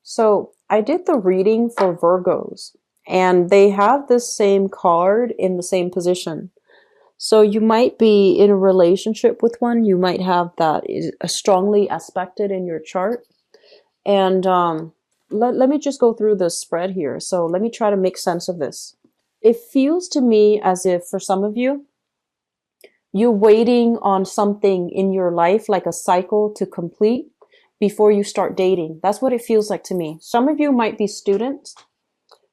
So I did the reading for Virgos, and they have this same card in the same position. So you might be in a relationship with one. You might have that is strongly aspected in your chart. And let me just go through the spread here. So let me try to make sense of this. It feels to me as if for some of you, you're waiting on something in your life, like a cycle to complete before you start dating. That's what it feels like to me. Some of you might be students.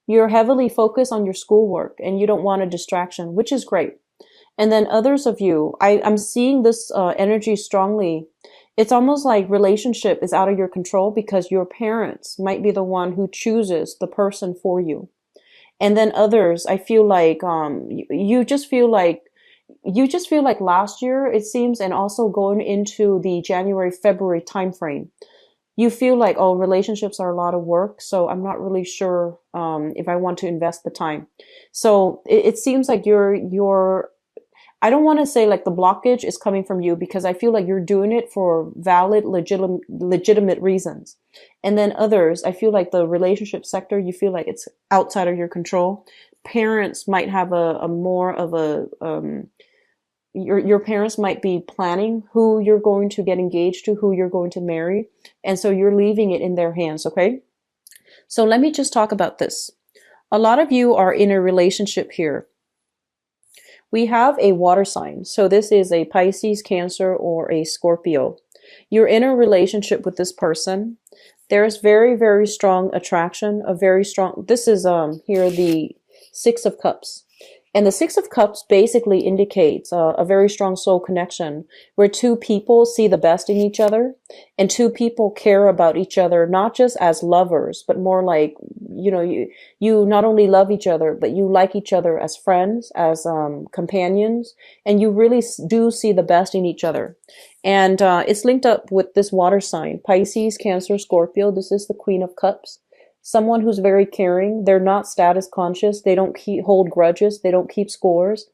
You're heavily focused on your schoolwork and you don't want a distraction, which is great. And then others of you, I'm seeing this energy strongly. It's almost like relationship is out of your control because your parents might be the one who chooses the person for you. And then others, I feel like you just feel like last year, it seems, and also going into the January, February timeframe, you feel like, oh, relationships are a lot of work, so I'm not really sure if I want to invest the time. So it seems like you're I don't want to say like the blockage is coming from you because I feel like you're doing it for valid, legitimate reasons. And then others, I feel like the relationship sector, you feel like it's outside of your control. Parents might have a more of a your parents might be planning who you're going to get engaged to, who you're going to marry, and so you're leaving it in their hands, okay? So let me just talk about this. A lot of you are in a relationship here. We have a water sign. So this is a Pisces, Cancer, or a Scorpio. You're in a relationship with this person. There's very, very strong attraction, a very strong, this is here the Six of Cups. And the Six of Cups basically indicates a very strong soul connection where two people see the best in each other and two people care about each other, not just as lovers, but more like, you not only love each other, but you like each other as friends, as companions, and you really do see the best in each other. And it's linked up with this water sign, Pisces, Cancer, Scorpio. This is the Queen of Cups. Someone who's very caring. They're not status conscious. They don't hold grudges. They don't keep scores.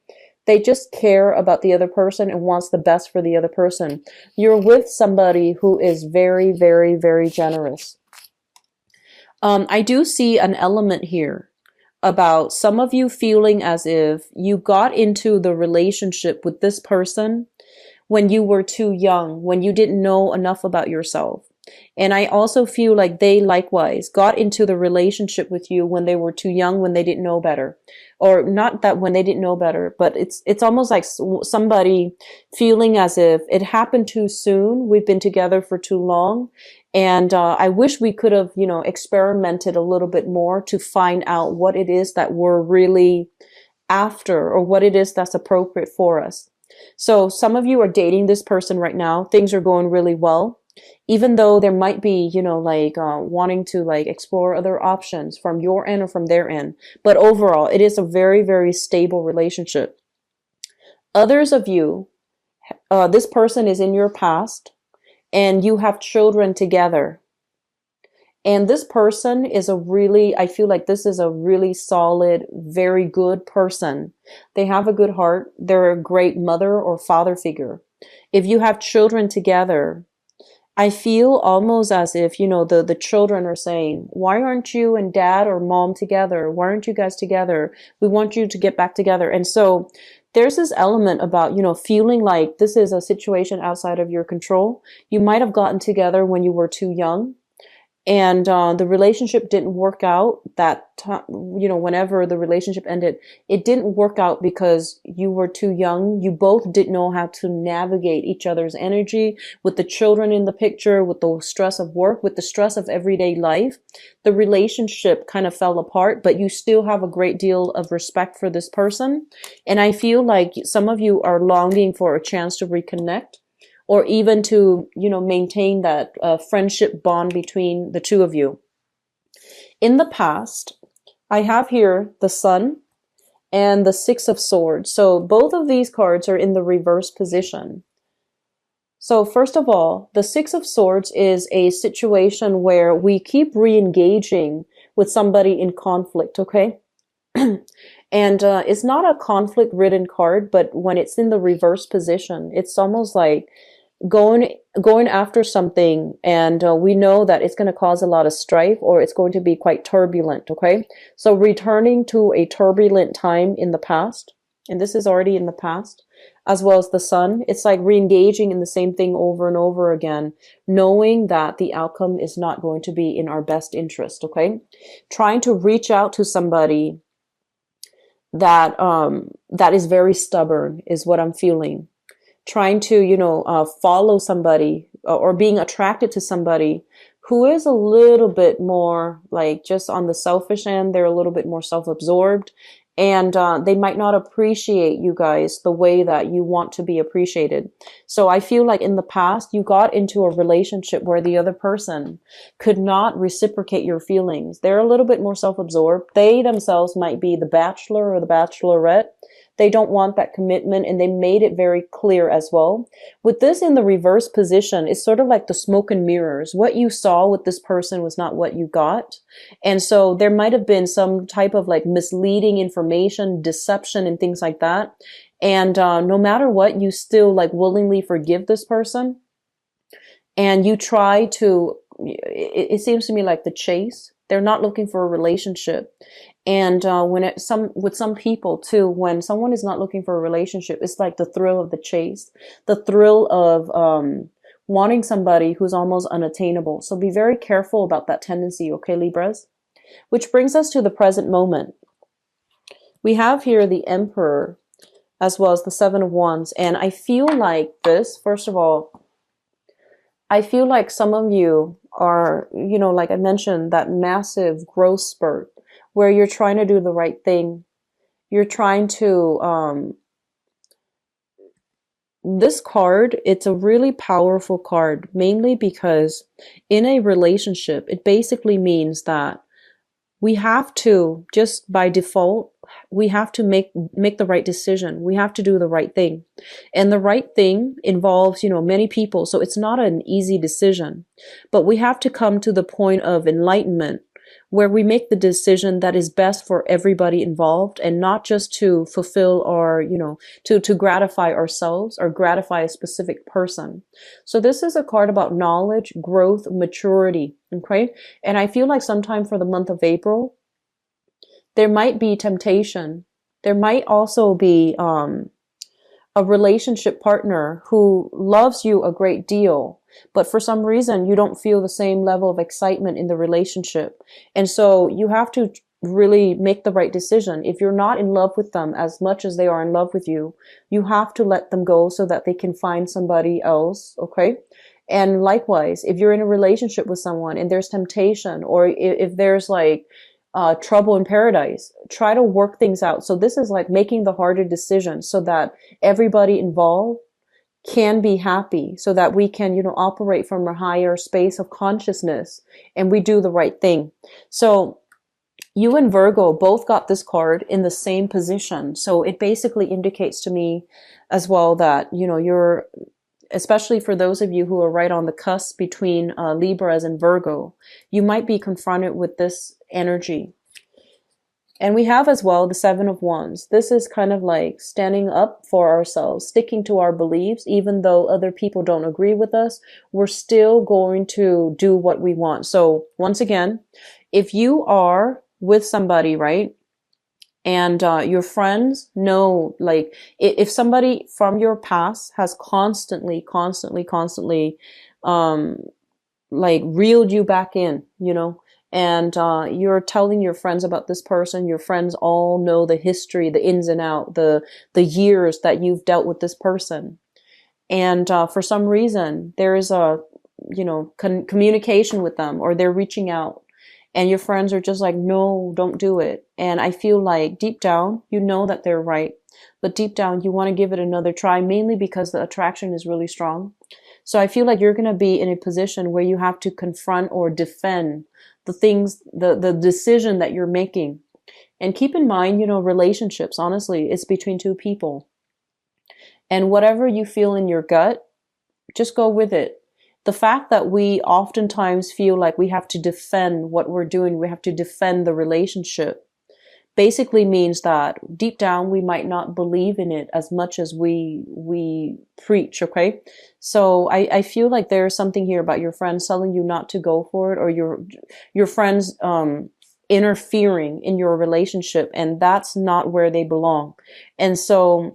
They just care about the other person and wants the best for the other person. You're with somebody who is very, very, very generous. I do see an element here about some of you feeling as if you got into the relationship with this person when you were too young, when you didn't know enough about yourself. And I also feel like they likewise got into the relationship with you when they were too young, when they didn't know better. Or not that when they didn't know better, but it's almost like somebody feeling as if it happened too soon. We've been together for too long. And I wish we could have, experimented a little bit more to find out what it is that we're really after or what it is that's appropriate for us. So some of you are dating this person right now. Things are going really well. Even though there might be, wanting to explore other options from your end or from their end. But overall, it is a very, very stable relationship. Others of you, this person is in your past and you have children together. And this person is I feel like this is a really solid, very good person. They have a good heart. They're a great mother or father figure. If you have children together, I feel almost as if, the children are saying, why aren't you and dad or mom together? Why aren't you guys together? We want you to get back together. And so there's this element about, feeling like this is a situation outside of your control. You might have gotten together when you were too young. And the relationship didn't work out that time, whenever the relationship ended, it didn't work out because you were too young. You both didn't know how to navigate each other's energy with the children in the picture, with the stress of work, with the stress of everyday life. The relationship kind of fell apart, but you still have a great deal of respect for this person. And I feel like some of you are longing for a chance to reconnect, or even to, maintain that friendship bond between the two of you. In the past, I have here the Sun and the Six of Swords. So both of these cards are in the reverse position. So first of all, the Six of Swords is a situation where we keep re-engaging with somebody in conflict, okay? And it's not a conflict-ridden card, but when it's in the reverse position, it's almost like going after something, and we know that it's going to cause a lot of strife, or it's going to be quite turbulent. Okay, so returning to a turbulent time in the past, and this is already in the past, as well as the sun, it's like re-engaging in the same thing over and over again, knowing that the outcome is not going to be in our best interest. Okay, trying to reach out to somebody that is very stubborn is what I'm feeling. Trying to, follow somebody, or being attracted to somebody who is a little bit more like just on the selfish end. They're a little bit more self-absorbed, and they might not appreciate you guys the way that you want to be appreciated. So I feel like in the past you got into a relationship where the other person could not reciprocate your feelings. They're a little bit more self-absorbed. They themselves might be the bachelor or the bachelorette. They don't want that commitment, and they made it very clear as well. With this in the reverse position, it's sort of like the smoke and mirrors. What you saw with this person was not what you got. And so there might have been some type of like misleading information, deception, and things like that. And no matter what, you still like willingly forgive this person. And you try to, it seems to me like the chase. They're not looking for a relationship. And with some people too, when someone is not looking for a relationship, it's like the thrill of the chase, the thrill of wanting somebody who's almost unattainable. So be very careful about that tendency, okay, Libras? Which brings us to the present moment. We have here the Emperor as well as the Seven of Wands. And I feel like this, first of all, I feel like some of you are, like I mentioned, that massive growth spurt where you're trying to do the right thing. You're trying to, this card, it's a really powerful card, mainly because in a relationship, it basically means that we have to, just by default, we have to make the right decision. We have to do the right thing. And the right thing involves, many people. So it's not an easy decision, but we have to come to the point of enlightenment where we make the decision that is best for everybody involved, and not just to fulfill our, to gratify ourselves or gratify a specific person. So this is a card about knowledge, growth, maturity. Okay. And I feel like sometime for the month of April, there might be temptation. There might also be a relationship partner who loves you a great deal, but for some reason you don't feel the same level of excitement in the relationship. And so you have to really make the right decision. If you're not in love with them as much as they are in love with you, you have to let them go so that they can find somebody else. Okay. And likewise, if you're in a relationship with someone and there's temptation, or if there's like trouble in paradise, try to work things out. So this is like making the harder decision so that everybody involved can be happy, so that we can, operate from a higher space of consciousness and we do the right thing. So you and Virgo both got this card in the same position. So it basically indicates to me as well that, you're, especially for those of you who are right on the cusp between Libras and Virgo, you might be confronted with this energy. And we have as well the Seven of Wands. This is kind of like standing up for ourselves, sticking to our beliefs, even though other people don't agree with us, we're still going to do what we want. So once again, if you are with somebody, right, and your friends know, like, if somebody from your past has constantly, like reeled you back in, and you're telling your friends about this person, your friends all know the history, the ins and out, the years that you've dealt with this person. And for some reason, there is a, communication with them, or they're reaching out. And your friends are just like, no, don't do it. And I feel like deep down, you know that they're right. But deep down, you want to give it another try, mainly because the attraction is really strong. So I feel like you're going to be in a position where you have to confront or defend the things, the decision that you're making. And keep in mind, relationships, honestly, it's between two people. And whatever you feel in your gut, just go with it. The fact that we oftentimes feel like we have to defend what we're doing, we have to defend the relationship, basically means that deep down we might not believe in it as much as we preach. Okay, so I feel like there's something here about your friends telling you not to go for it, or your friends interfering in your relationship, and that's not where they belong. And so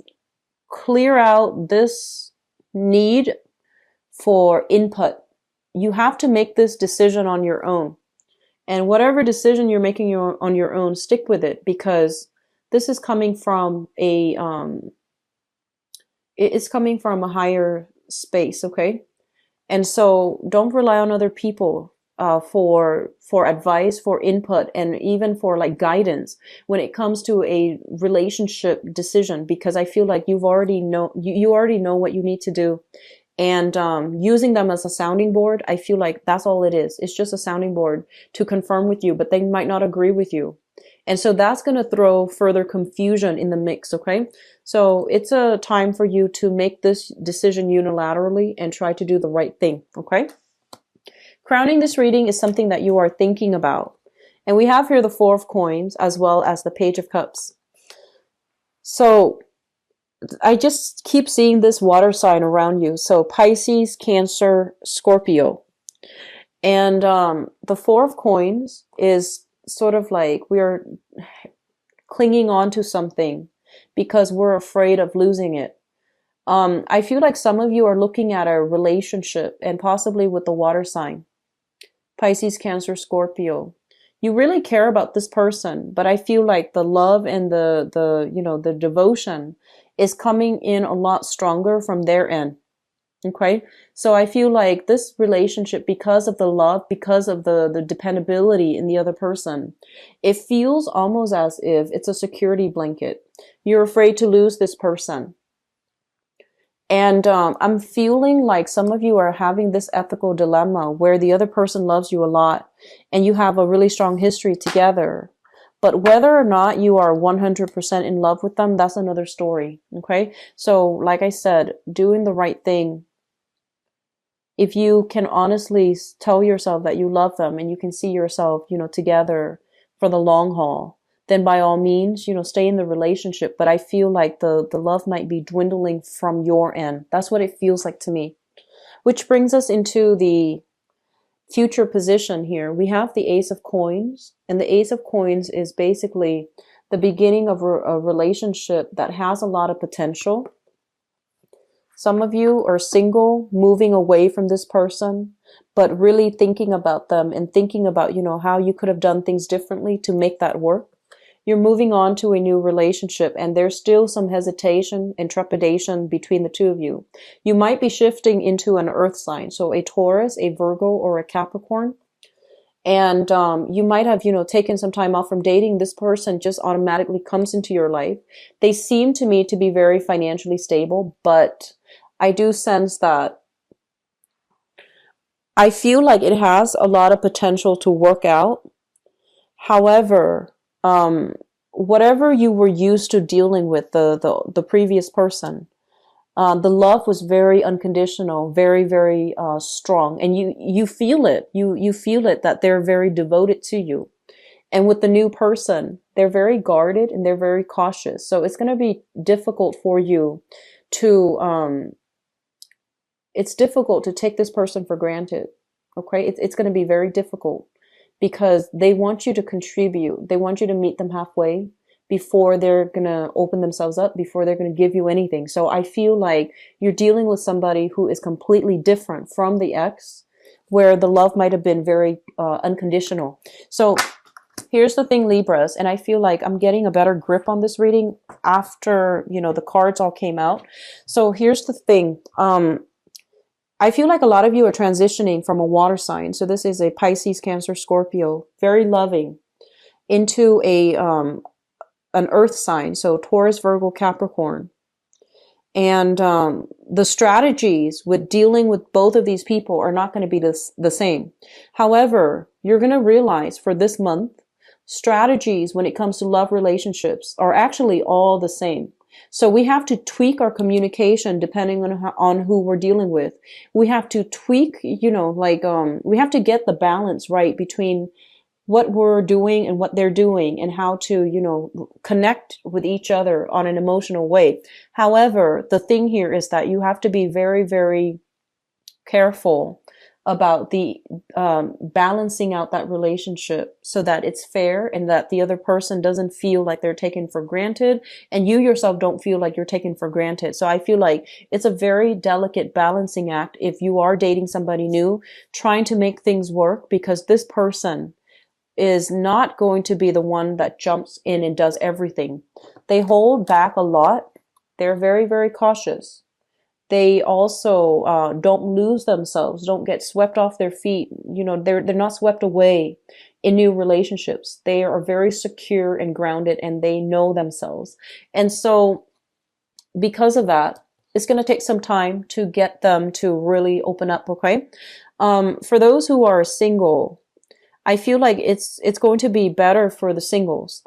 clear out this need for input. You have to make this decision on your own. And whatever decision you're making on your own, stick with it, because this is coming from it's coming from a higher space, okay? And so don't rely on other people for advice, for input, and even for like guidance when it comes to a relationship decision, because I feel like you already know what you need to do. And using them as a sounding board, I feel like that's all it is. It's just a sounding board to confirm with you, but they might not agree with you. And so that's going to throw further confusion in the mix, okay? So it's a time for you to make this decision unilaterally and try to do the right thing, okay? Crowning this reading is something that you are thinking about. And we have here the Four of Coins as well as the Page of Cups. So I just keep seeing this water sign around you. So Pisces, Cancer, Scorpio. And the Four of Coins is sort of like we're clinging on to something because we're afraid of losing it. I feel like some of you are looking at a relationship, and possibly with the water sign. Pisces, Cancer, Scorpio. You really care about this person, but I feel like the love and the devotion is coming in a lot stronger from their end. Okay? So I feel like this relationship, because of the love, because of the dependability in the other person, it feels almost as if it's a security blanket. You're afraid to lose this person. And I'm feeling like some of you are having this ethical dilemma where the other person loves you a lot and you have a really strong history together. But whether or not you are 100% in love with them, that's another story. Okay? So like I said, doing the right thing. If you can honestly tell yourself that you love them and you can see yourself, together for the long haul, then by all means, stay in the relationship. But I feel like the love might be dwindling from your end. That's what it feels like to me. Which brings us into the future position here. We have the Ace of Coins, and the Ace of Coins is basically the beginning of a relationship that has a lot of potential. Some of you are single, moving away from this person, but really thinking about them and thinking about, how you could have done things differently to make that work. You're moving on to a new relationship, and there's still some hesitation and trepidation between the two of you. You might be shifting into an earth sign, so a Taurus, a Virgo, or a Capricorn. And you might have, taken some time off from dating. This person just automatically comes into your life. They seem to me to be very financially stable, but I do sense that I feel like it has a lot of potential to work out. However, whatever you were used to dealing with, the previous person, the love was very unconditional, very, very strong. And you feel it. You feel it that they're very devoted to you. And with the new person, they're very guarded and they're very cautious. So it's going to be difficult for you to, it's difficult to take this person for granted. Okay. It's going to be very difficult because they want you to contribute. They want you to meet them halfway before they're going to open themselves up, before they're going to give you anything. So I feel like you're dealing with somebody who is completely different from the ex, where the love might have been very unconditional. So here's the thing, Libras, and I feel like I'm getting a better grip on this reading after, the cards all came out. So here's the thing. I feel like a lot of you are transitioning from a water sign. So this is a Pisces, Cancer, Scorpio, very loving, into an earth sign. So Taurus, Virgo, Capricorn. And the strategies with dealing with both of these people are not going to be the same. However, you're going to realize for this month, strategies when it comes to love relationships are actually all the same. So we have to tweak our communication depending on who we're dealing with. We have to tweak, we have to get the balance right between what we're doing and what they're doing and how to, connect with each other on an emotional way. However, the thing here is that you have to be very, very careful about the balancing out that relationship so that it's fair and that the other person doesn't feel like they're taken for granted and you yourself don't feel like you're taken for granted. So I feel like it's a very delicate balancing act if you are dating somebody new, trying to make things work, because this person is not going to be the one that jumps in and does everything. They hold back a lot. They're very, very cautious. They also don't lose themselves, don't get swept off their feet. They're not swept away in new relationships. They are very secure and grounded, and they know themselves. And so, because of that, it's going to take some time to get them to really open up. Okay, for those who are single, I feel like it's going to be better for the singles.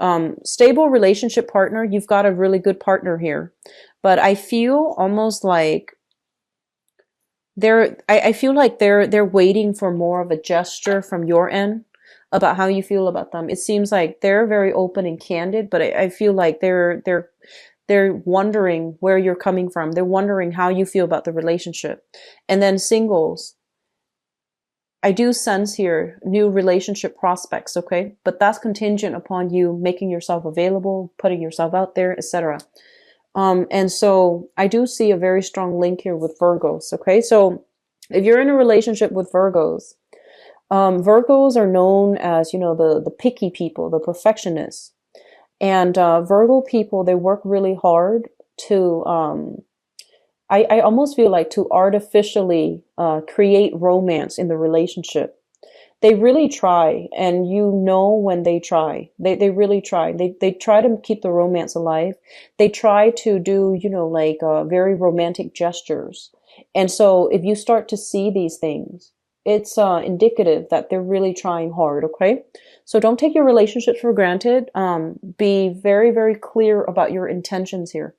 Stable relationship partner, you've got a really good partner here. But I feel almost like I feel like they're waiting for more of a gesture from your end about how you feel about them. It seems like they're very open and candid, but I feel like they're wondering where you're coming from. They're wondering how you feel about the relationship. And then singles, I do sense here new relationship prospects, okay? But that's contingent upon you making yourself available, putting yourself out there, etc. And so I do see a very strong link here with Virgos, okay? So if you're in a relationship with Virgos, Virgos are known as, the picky people, the perfectionists. And Virgo people, they work really hard to, I almost feel like to artificially create romance in the relationship. They really try, and when they try. They really try. They try to keep the romance alive. They try to do, very romantic gestures. And so if you start to see these things, it's indicative that they're really trying hard, okay? So don't take your relationships for granted. Be very, very clear about your intentions here.